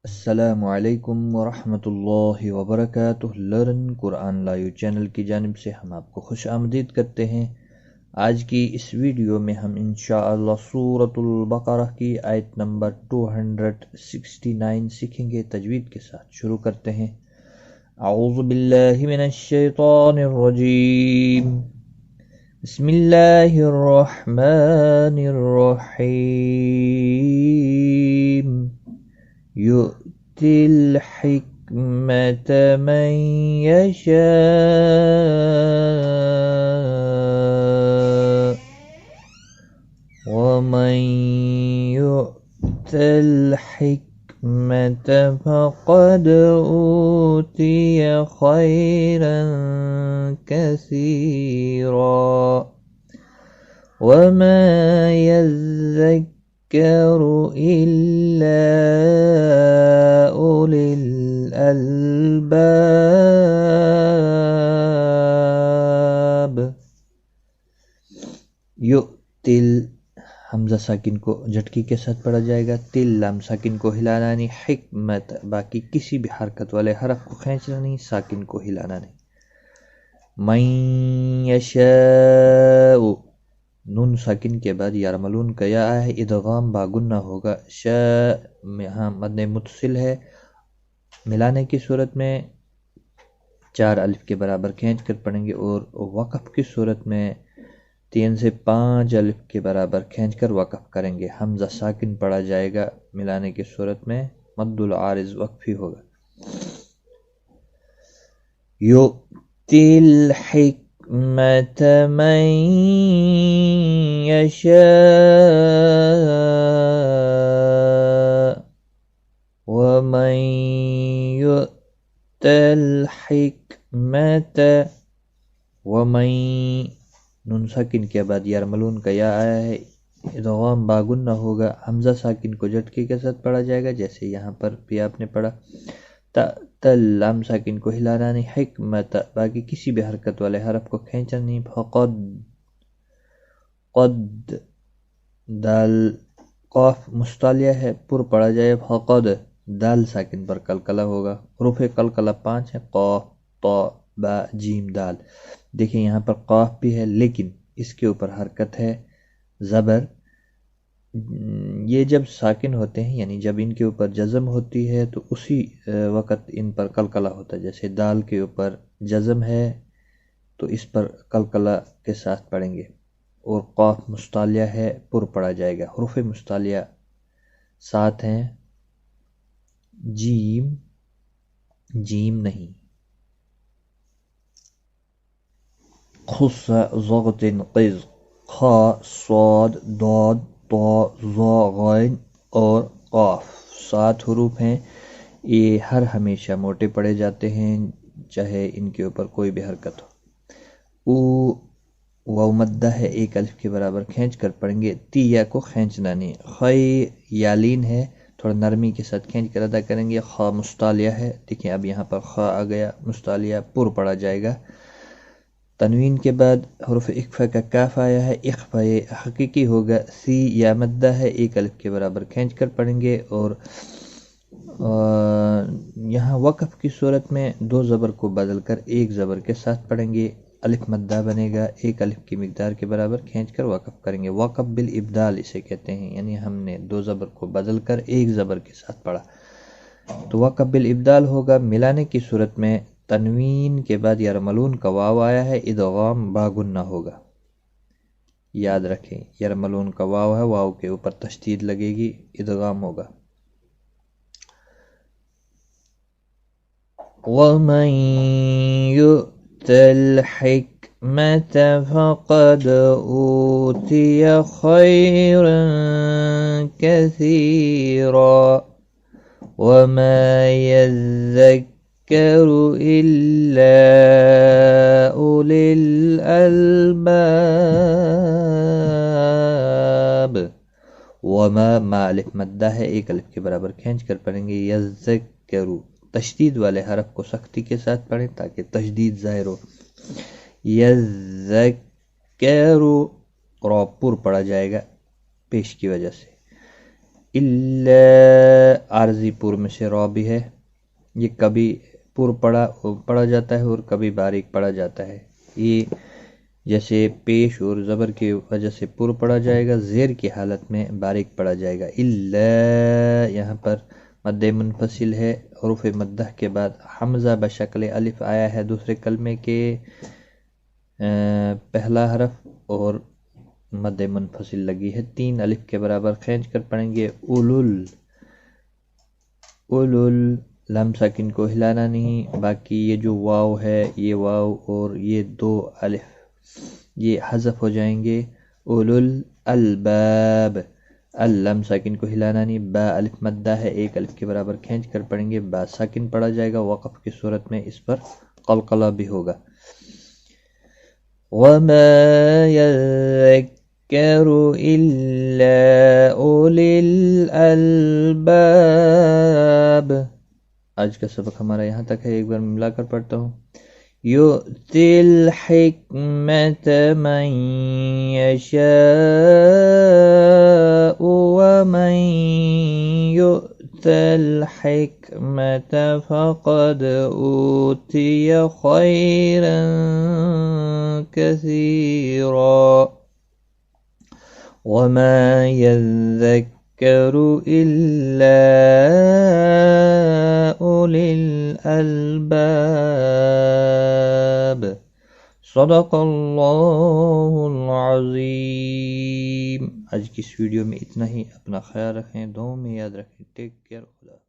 السلام علیکم ورحمۃ اللہ وبرکاتہ۔ لرن قرآن لائیو چینل کی جانب سے ہم آپ کو خوش آمدید کرتے ہیں۔ آج کی اس ویڈیو میں ہم انشاءاللہ سورۃ البقرہ کی آیت نمبر 269 سیکھیں گے تجوید کے ساتھ۔ شروع کرتے ہیں۔ اعوذ باللہ من الشیطان الرجیم، بسم اللہ الرحمن الرحیم۔ يؤتي الحكمة من يشاء ومن يؤت الحكمة فقد أوتي خيرا كثيرا وما يذكر إلا أولي الألباب۔ یؤتل حمزہ ساکن کو جھٹکی کے ساتھ پڑھا جائے گا، تل لام ساکن کو ہلانا نہیں، حکمت باقی کسی بھی حرکت والے حرف کو کھینچنا نہیں، ساکن کو ہلانا نہیں۔ من یشاء، نون ساکن کے بعد یارملون کا یا ہے، ادغام باگنہ ہوگا، شاء یہاں مد متصل ہے، ملانے کی صورت میں 4 الف کے برابر کھینچ کر پڑھیں گے، اور وقف کی صورت میں 3 سے 5 الف کے برابر کھینچ کر وقف کریں گے۔ حمزہ ساکن پڑھا جائے گا، ملانے کی صورت میں مد العارض وقفی ہوگا۔ یؤتی الحکمت من یشاء ومن یؤت الحکمت، ومن نون ساکن کے بعد یارملون کا یا آیا ہے، ادغام باگنہ ہوگا، حمزہ ساکن کو جھٹکے کے ساتھ پڑھا جائے گا جیسے یہاں پر بھی آپ نے پڑھا۔ تل لام ساکن کو ہلانا نہیں، حکمت باقی کسی بھی حرکت والے حرف کو کھینچنا نہیں۔ فقد، قد دال قاف مستعلیہ ہے، پر پڑھا جائے فقد، دال ساکن پر قلقلہ ہوگا، حروف قلقلہ 5 ہیں، قاف طا با جیم دال۔ دیکھیں یہاں پر قاف بھی ہے لیکن اس کے اوپر حرکت ہے زبر، یہ جب ساکن ہوتے ہیں یعنی جب ان کے اوپر جزم ہوتی ہے تو اسی وقت ان پر قلقلہ ہوتا ہے، جیسے دال کے اوپر جزم ہے تو اس پر قلقلہ کے ساتھ پڑھیں گے، اور قاف مستعلیہ ہے، پر پڑھا جائے گا۔ حروف مستعلیہ 7 ہیں، جیم جیم نہیں، خص ضغط قز، خا صاد داد طا ظا غین اور قاف 7 حروف ہیں، یہ ہر ہمیشہ موٹے پڑھے جاتے ہیں چاہے ان کے اوپر کوئی بھی حرکت ہو۔ او واو مدہ ہے، 1 الف کے برابر کھینچ کر پڑھیں گے، تیا کو کھینچنا نہیں۔ خی یالین ہے، تھوڑا نرمی کے ساتھ کھینچ کر ادا کریں گے۔ خا مستعلیہ ہے، دیکھیں اب یہاں پر خا آ گیا مستعلیہ، پر پڑھا جائے گا۔ تنوین کے بعد حروف اخفا کا کاف آیا ہے، اخفا یہ حقیقی ہوگا، سی یا مدہ ہے، 1 الف کے برابر کھینچ کر پڑھیں گے، اور یہاں وقف کی صورت میں 2 زبر کو بدل کر 1 زبر کے ساتھ پڑھیں گے، الف مدہ بنے گا، 1 الف کی مقدار کے برابر کھینچ کر وقف کریں گے۔ وقف بالابدال اسے کہتے ہیں، یعنی ہم نے 2 زبر کو بدل کر 1 زبر کے ساتھ پڑھا تو وقف بالابدال ہوگا۔ ملانے کی صورت میں تنوین کے بعد یرملون کا واو آیا ہے، ادغام باگنہ ہوگا، یاد رکھیں یرملون کا واو ہے، واو کے اوپر تشدید لگے گی، ادغام ہوگا۔ وَمَن يُؤْتَ الْحِكْمَةَ فَقَدْ أُوتِيَ خَيْرًا كَثِيرًا وَمَا يَذَّكَّرُ إِلَّا أُولِي الْأَلْبَابِ۔ وما ما الف مدہ ہے، 1 الف کے برابر کھینچ کر پڑھیں گے۔ یذکرو تشدید والے حرف کو سختی کے ساتھ پڑھیں تاکہ تشدید ظاہر ہو۔ یذکرو را پر پڑھا جائے گا پیش کی وجہ سے۔ الا عارضی پور میں سے را بھی ہے، یہ کبھی پور پڑھا جاتا ہے اور کبھی باریک پڑھا جاتا ہے، یہ جیسے پیش اور زبر کی وجہ سے پور پڑھا جائے گا، زیر کی حالت میں باریک پڑھا جائے گا۔ الا یہاں پر مد منفصل ہے، حروف مدہ کے بعد حمزہ بشکل الف آیا ہے دوسرے کلمے کے پہلا حرف، اور مد منفصل لگی ہے 3 الف کے برابر کھینچ کر پڑھیں گے۔ اولول لام ساکن کو ہلانا نہیں، باقی یہ جو واو ہے، یہ واو اور یہ 2 الف یہ حذف ہو جائیں گے۔ اولول الباب، اللام ساکن کو ہلانا نہیں، با الف مدہ ہے 1 الف کے برابر کھینچ کر پڑھیں گے، با ساکن پڑھا جائے گا، وقف کی صورت میں اس پر قلقلہ بھی ہوگا۔ وَمَا يَذَّكَّرُ إِلَّا أُولِي الْأَلْبَابِ۔ آج کا سبق ہمارا یہاں تک ہے، ایک بار ملا کر پڑھتا ہوں۔ يُؤْتِي الْحِكْمَةَ مَن يَشَاءُ وَمَن يُؤْتَ الْحِكْمَةَ فَقَدْ أُوتِيَ خَيْرًا كَثِيرًا وَمَا يَذَّكَّرُ إِلَّا أُولِي الْأَلْبَابِ۔ صدق اللہ العظیم۔ آج کی اس ویڈیو میں اتنا ہی، اپنا خیال رکھیں، دعاؤں میں یاد رکھیں، ٹیک کیئر، خدا۔